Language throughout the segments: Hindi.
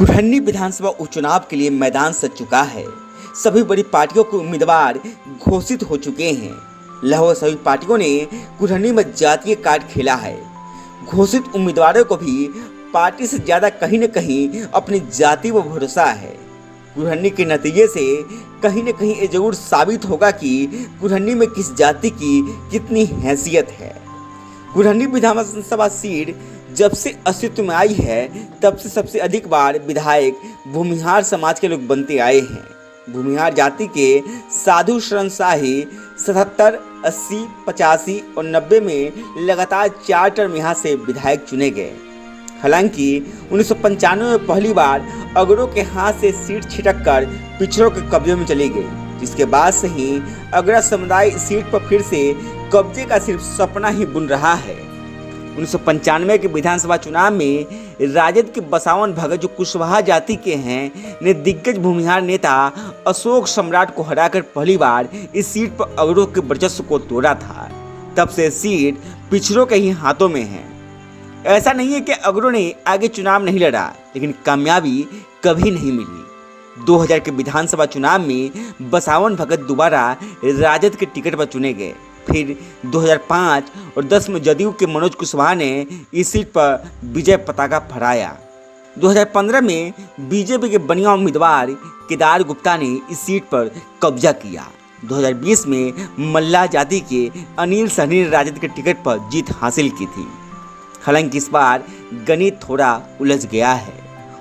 कुरहनी विधानसभा उपचुनाव के लिए मैदान सज चुका है। सभी बड़ी पार्टियों के उम्मीदवार घोषित हो चुके हैं। लगभग सभी पार्टियों ने कुरहनी में जातीय कार्ड खेला है। घोषित उम्मीदवारों को भी पार्टी से ज्यादा कहीं न कहीं अपनी जाति पर भरोसा है। कुरहनी के नतीजे से कहीं न कहीं ये जरूर साबित होगा कि कुरहनी में किस जाति की कितनी हैसियत है। कुरहनी विधानसभा सीट जब से अस्तित्व में आई है तब से सबसे अधिक बार विधायक भूमिहार समाज के लोग बनते आए हैं। भूमिहार जाति के साधु शरण शाही 77, 80, 85 और 90 में लगातार 4 टर्म यहाँ से विधायक चुने गए। हालांकि 1995 में पहली बार अगड़ों के हाथ से सीट छिटक कर पिछड़ों के कब्जे में चली गई, जिसके बाद से ही अगड़ा समुदाय इस सीट पर फिर से कब्जे का सिर्फ सपना ही बुन रहा है। 1995 के विधानसभा चुनाव में राजद के बसावन भगत जो कुशवाहा जाति के हैं ने दिग्गज भूमिहार नेता अशोक सम्राट को हराकर पहली बार इस सीट पर अगड़ों के वर्चस्व को तोड़ा था। तब से सीट पिछड़ों के ही हाथों में है। ऐसा नहीं है कि अगड़ों ने आगे चुनाव नहीं लड़ा, लेकिन कामयाबी कभी नहीं मिली। 2000 के विधानसभा चुनाव में बसावन भगत दोबारा राजद के टिकट पर चुने गए। फिर 2005 और 10 में जदयू के मनोज कुशवाहा ने इस सीट पर विजय पताका फहराया। 2015 में बीजेपी के बनिया उम्मीदवार केदार गुप्ता ने इस सीट पर कब्जा किया। 2020 में मल्ला जाति के अनिल सहनी ने राजद के टिकट पर जीत हासिल की थी। हालांकि इस बार गणित थोड़ा उलझ गया है।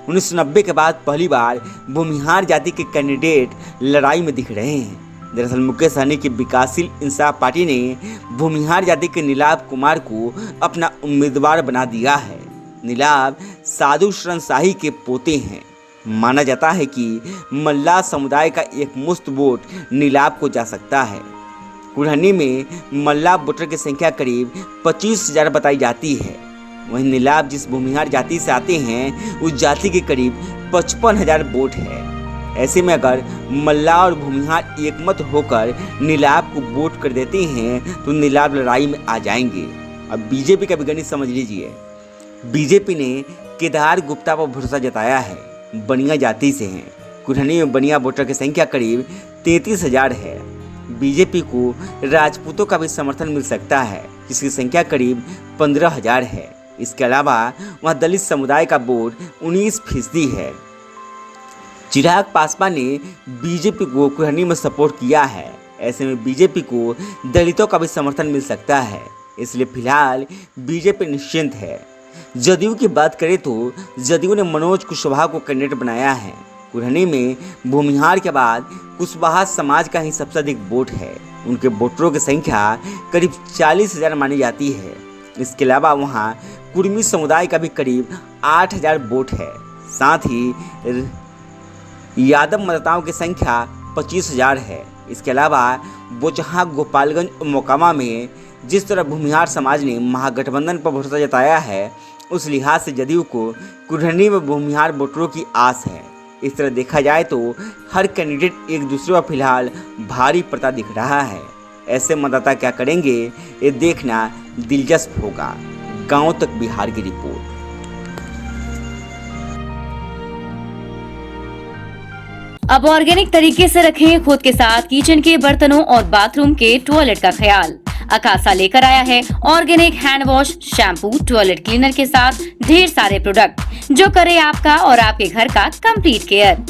1990 के बाद पहली बार भूमिहार जाति के कैंडिडेट लड़ाई में दिख रहे हैं। दरअसल मुकेश सहनी की विकासशील इंसाफ पार्टी ने भूमिहार जाति के नीलाभ कुमार को अपना उम्मीदवार बना दिया है। नीलाभ साधु शरण शाही के पोते हैं। माना जाता है कि मल्ला समुदाय का एक मुश्त वोट नीलाभ को जा सकता है। कुरहनी में मल्ला वोटर की संख्या करीब 25,000 बताई जाती है। वहीं नीलाभ जिस भूमिहार जाति से आते हैं उस जाति के करीब 55,000 वोट है। ऐसे में अगर मल्ला और भूमिहार एकमत होकर नीलाभ को वोट कर देते हैं तो नीलाभ लड़ाई में आ जाएंगे। अब बीजेपी का भी गणित समझ लीजिए। बीजेपी ने केदार गुप्ता पर भरोसा जताया है। बनिया जाति से हैं। कुरहनी में बनिया वोटर की संख्या करीब 33,000 है। बीजेपी को राजपूतों का भी समर्थन मिल सकता है, जिसकी संख्या करीब 15,000 है। इसके अलावा वहाँ दलित समुदाय का वोट 19% है। चिराग पासवान ने बीजेपी को कुरहनी में सपोर्ट किया है। ऐसे में बीजेपी को दलितों का भी समर्थन मिल सकता है। इसलिए फिलहाल बीजेपी निश्चिंत है। जदयू की बात करें तो जदयू ने मनोज कुशवाहा को कैंडिडेट बनाया है। कुरहनी में भूमिहार के बाद कुशवाहा समाज का ही सबसे अधिक वोट है। उनके वोटरों की संख्या करीब 40,000 मानी जाती है। इसके अलावा वहाँ कुर्मी समुदाय का भी करीब 8,000 वोट है। साथ ही यादव मतदाताओं की संख्या 25,000 है। इसके अलावा बोचहा, गोपालगंज और मोकामा में जिस तरह भूमिहार समाज ने महागठबंधन पर भरोसा जताया है, उस लिहाज से जदयू को कुरहनी में भूमिहार वोटरों की आस है। इस तरह देखा जाए तो हर कैंडिडेट एक दूसरे पर फिलहाल भारी पड़ता दिख रहा है। ऐसे मतदाता क्या करेंगे ये देखना दिलचस्प होगा। गांव तक बिहार की रिपोर्ट। अब ऑर्गेनिक तरीके से रखें खुद के साथ किचन के बर्तनों और बाथरूम के टॉयलेट का ख्याल। अकासा लेकर आया है organic hand wash, shampoo, toilet cleaner के साथ ढेर सारे प्रोडक्ट जो करे आपका और आपके घर का कंप्लीट केयर।